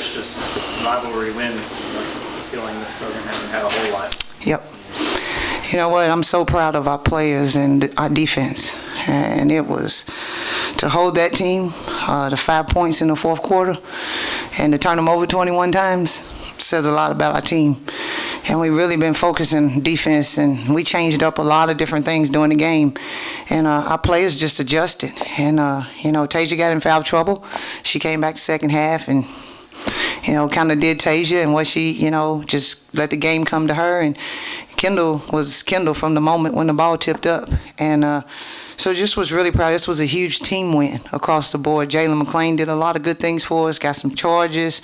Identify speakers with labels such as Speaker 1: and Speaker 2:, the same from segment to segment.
Speaker 1: first just rivalry win. That's a feeling this program hasn't had a whole lot.
Speaker 2: Yep. You know what? I'm so proud of our players and our defense. And it was to hold that team to 5 points in the fourth quarter and to turn them over 21 times says a lot about our team. And we've really been focusing defense, and we changed up a lot of different things during the game. And our players just adjusted. And, Tasia got in foul trouble. She came back the second half and, kind of did Tasia and what she, just let the game come to her. And Kendall was Kendall from the moment when the ball tipped up. And so just was really proud. This was a huge team win across the board. Jalen McClain did a lot of good things for us, got some charges.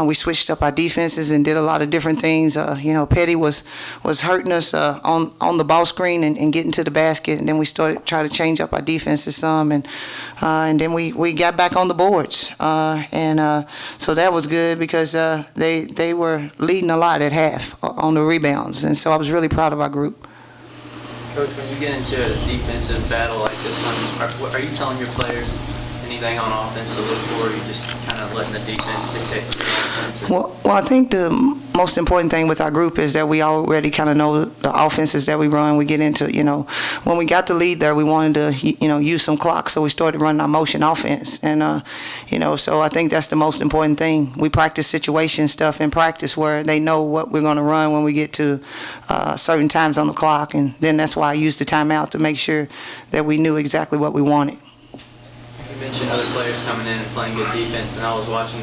Speaker 2: We switched up our defenses and did a lot of different things. Petty was hurting us on the ball screen and getting to the basket. And then we started trying to change up our defenses some. And then we got back on the boards. So that was good because they were leading a lot at half on the rebounds. And so I was really proud of our group.
Speaker 3: Coach, when you get into a defensive battle like this one, are you telling your players anything on offense to look for, or are you just kind of letting the defense dictate the offense?
Speaker 2: Well, I think the most important thing with our group is that we already kind of know the offenses that we run. We get into, when we got the lead there, we wanted to, use some clock, so we started running our motion offense. And, so I think that's the most important thing. We practice situation stuff in practice where they know what we're going to run when we get to certain times on the clock. And then that's why I used the timeout to make sure that we knew exactly what we wanted.
Speaker 3: You mentioned other players coming in and playing good defense, and I was watching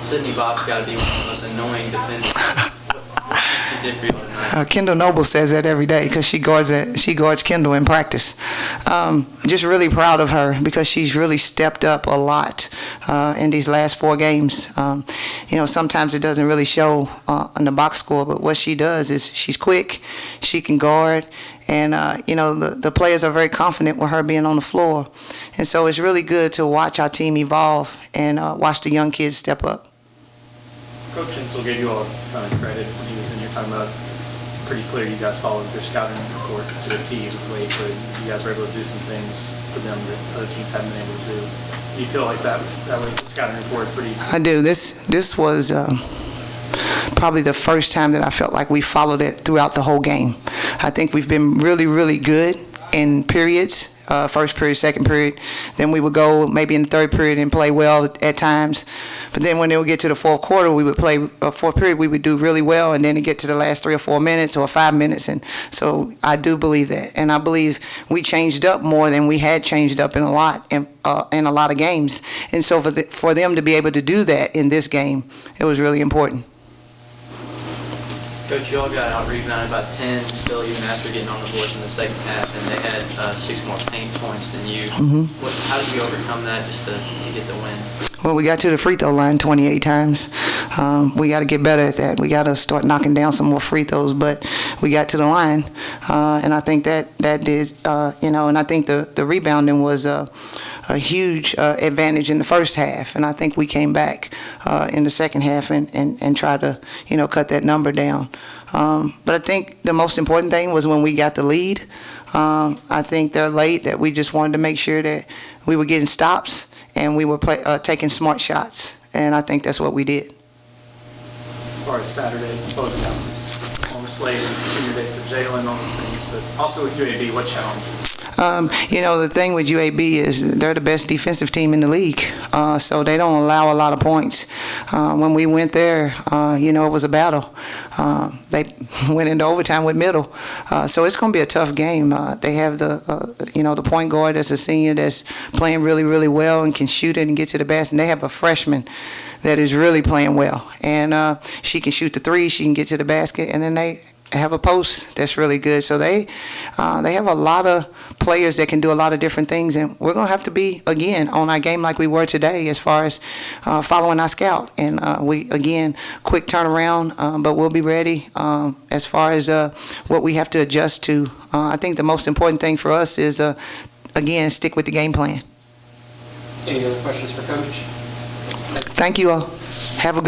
Speaker 3: Sydney Bob's got to be one of the most annoying defenders. What she did for you tonight?
Speaker 2: Kendall Noble says that every day because she guards Kendall in practice. Just really proud of her because she's really stepped up a lot in these last 4 games. Sometimes it doesn't really show on the box score, but what she does is she's quick, she can guard, and the players are very confident with her being on the floor. And so it's really good to watch our team evolve and watch the young kids step up.
Speaker 1: Coach Insel gave you all a ton of credit when he was in here talking about it's pretty clear you guys followed their scouting report to the T with the way you guys were able to do some things for them that other teams haven't been able to do. Do you feel like that way the scouting report pretty?
Speaker 2: I do. This was probably the first time that I felt like we followed it throughout the whole game. I think we've been really, really good in periods. First period, second period. Then we would go maybe in the third period and play well at times. But then when they would get to the fourth quarter, we would play fourth period, we would do really well, and then it get to the last 3 or 4 minutes or 5 minutes. And so I do believe that. And I believe we changed up more than we had changed up in a lot of games. And so for them to be able to do that in this game, it was really important.
Speaker 3: Coach, you all got out-rebounded by 10 still even after getting on the boards in the second half, and they had 6 more paint points than you. Mm-hmm. How did you overcome that just to get the win?
Speaker 2: Well, we got to the free throw line 28 times. We got to get better at that. We got to start knocking down some more free throws, but we got to the line, and I think that did, and I think the rebounding was a huge advantage in the first half, and I think we came back in the second half and tried to, cut that number down. But I think the most important thing was when we got the lead. I think they're late that we just wanted to make sure that we were getting stops and we were taking smart shots, and I think that's what we did.
Speaker 1: As far as Saturday closing out this almost late and senior day for Jalen, all those things, but also with UAB, what challenges?
Speaker 2: The thing with UAB is they're the best defensive team in the league, so they don't allow a lot of points. When we went there, it was a battle. They went into overtime with Middle, so it's going to be a tough game. They have the point guard that's a senior that's playing really, really well and can shoot it and get to the basket. And they have a freshman that is really playing well, and she can shoot the three, she can get to the basket, and then they have a post that's really good. So they have a lot of players that can do a lot of different things, and we're going to have to be, again, on our game like we were today as far as following our scout. And we, again, quick turnaround, but we'll be ready as far as what we have to adjust to. I think the most important thing for us is, again, stick with the game plan.
Speaker 4: Any other questions for Coach?
Speaker 2: Thank you all. Have a good